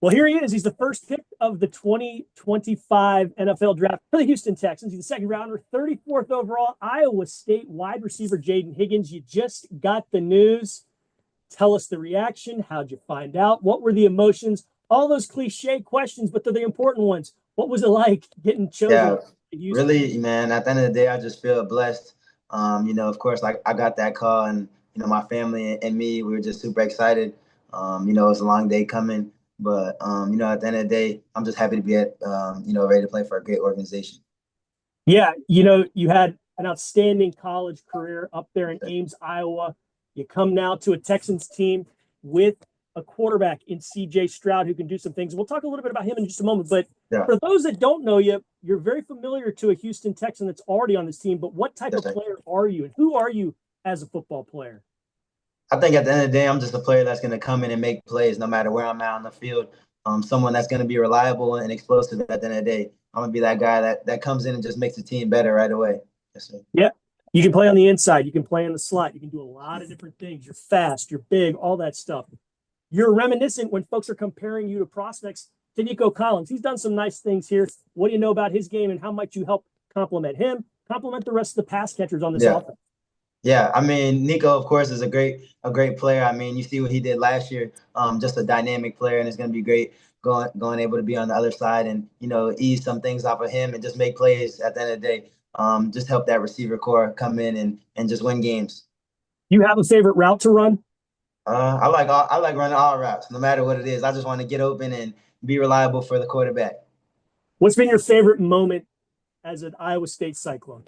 Well, here he is. He's the first pick of the 2025 NFL draft for the Houston Texans. He's the second rounder, 34th overall, Iowa State wide receiver Jayden Higgins. You just got the news. Tell us the reaction. How'd you find out? What were the emotions? All those cliche questions, but they're the important ones. What was it like getting chosen? Yeah, really, man. At the end of the day, I just feel blessed. Of course, like I got that call, and my family and me, we were just super excited. It was a long day coming, but at the end of the day, I'm just happy to be ready to play for a great organization. Yeah, you had an outstanding college career up there in Ames, Iowa. You come now to a Texans team with a quarterback in C.J. Stroud who can do some things. We'll talk a little bit about him in just a moment. But for those that don't know you, you're very familiar to a Houston Texan that's already on this team. But what type of player are you, and who are you as a football player? I think at the end of the day, I'm just a player that's going to come in and make plays no matter where I'm at on the field. Someone that's going to be reliable and explosive at the end of the day. I'm going to be that guy that comes in and just makes the team better right away. Yes, sir. Yeah. You can play on the inside. You can play in the slot. You can do a lot of different things. You're fast. You're big, all that stuff. You're reminiscent when folks are comparing you to prospects to Nico Collins. He's done some nice things here. What do you know about his game, and how might you help complement him, complement the rest of the pass catchers on this offense? Yeah, I mean, Nico, of course, is a great player. I mean, you see what he did last year. Just a dynamic player, and it's going to be great going able to be on the other side and ease some things off of him and just make plays at the end of the day. Just help that receiver core come in and just win games. You have a favorite route to run? I like running all routes, no matter what it is. I just want to get open and be reliable for the quarterback. What's been your favorite moment as an Iowa State Cyclone?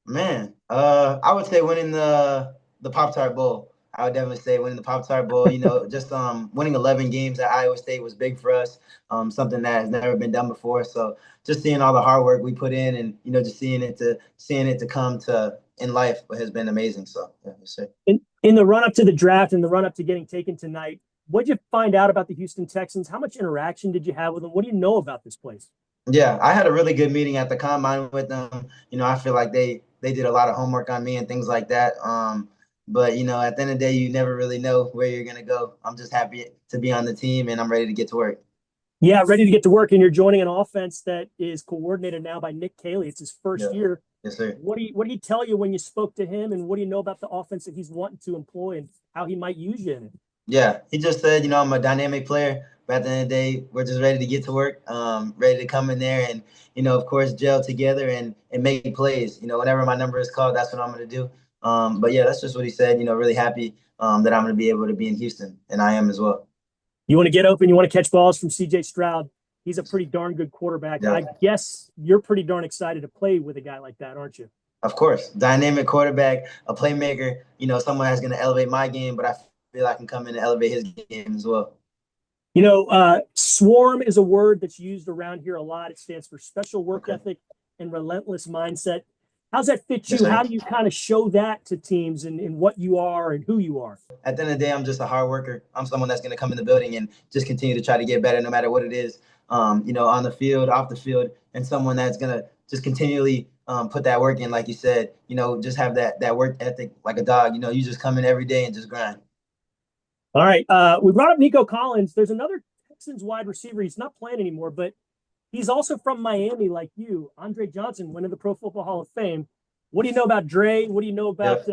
Man, I would say winning the Pop-Tart Bowl. I would definitely say winning the Pop-Tart Bowl. Just winning 11 games at Iowa State was big for us. Something that has never been done before. So just seeing all the hard work we put in, and just seeing it to come to in life has been amazing. So yeah, in the run up to the draft and the run up to getting taken tonight, what did you find out about the Houston Texans? How much interaction did you have with them? What do you know about this place? Yeah, I had a really good meeting at the combine with them. I feel like they did a lot of homework on me and things like that. But at the end of the day, you never really know where you're gonna go. I'm just happy to be on the team, and I'm ready to get to work. Yeah, ready to get to work, and you're joining an offense that is coordinated now by Nick Caley. It's his first year. Yes, sir. What did he tell you when you spoke to him, and what do you know about the offense that he's wanting to employ and how he might use you in it? Yeah, he just said, I'm a dynamic player, but at the end of the day, we're just ready to get to work, ready to come in there and, of course, gel together and make plays. Whenever my number is called, that's what I'm going to do. But yeah, that's just what he said. Really happy that I'm going to be able to be in Houston, and I am as well. You want to get open, you want to catch balls from C.J. Stroud. He's a pretty darn good quarterback. Yeah. I guess you're pretty darn excited to play with a guy like that, aren't you? Of course. Dynamic quarterback, a playmaker, someone that's going to elevate my game, but I feel I can come in and elevate his game as well. Swarm is a word that's used around here a lot. It stands for special work ethic and relentless mindset. How's that fit you? How do you kind of show that to teams and what you are and who you are? At the end of the day, I'm just a hard worker. I'm someone that's going to come in the building and just continue to try to get better no matter what it is, on the field, off the field, and someone that's going to just continually put that work in, like you said, just have that work ethic like a dog. You just come in every day and just grind. All right. We brought up Nico Collins. There's another Texans wide receiver. He's not playing anymore, but he's also from Miami like you. Andre Johnson went to the Pro Football Hall of Fame. What do you know about Dre? What do you know about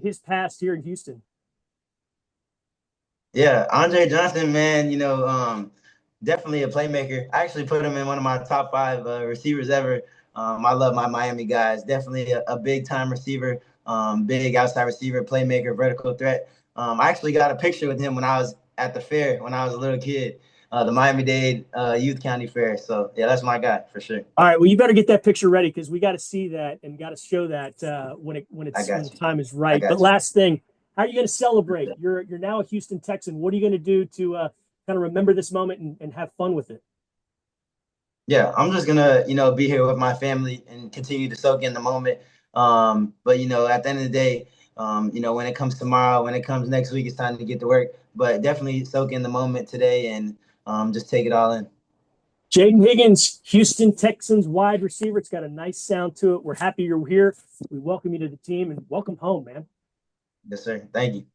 his past here in Houston? Yeah, Andre Johnson, man, definitely a playmaker. I actually put him in one of my top 5 receivers ever. I love my Miami guys. Definitely a big-time receiver, big outside receiver, playmaker, vertical threat. I actually got a picture with him when I was at the fair when I was a little kid, the Miami-Dade Youth County Fair. So, yeah, that's my guy for sure. All right, well, you better get that picture ready because we got to see that and got to show that when the time is right. But last thing, how are you going to celebrate? You're now a Houston Texan. What are you going to do to kind of remember this moment and have fun with it? Yeah, I'm just going to, be here with my family and continue to soak in the moment. But, at the end of the day, when it comes tomorrow, when it comes next week, it's time to get to work. But definitely soak in the moment today and just take it all in. Jayden Higgins, Houston Texans wide receiver. It's got a nice sound to it. We're happy you're here. We welcome you to the team and welcome home, man. Yes, sir. Thank you.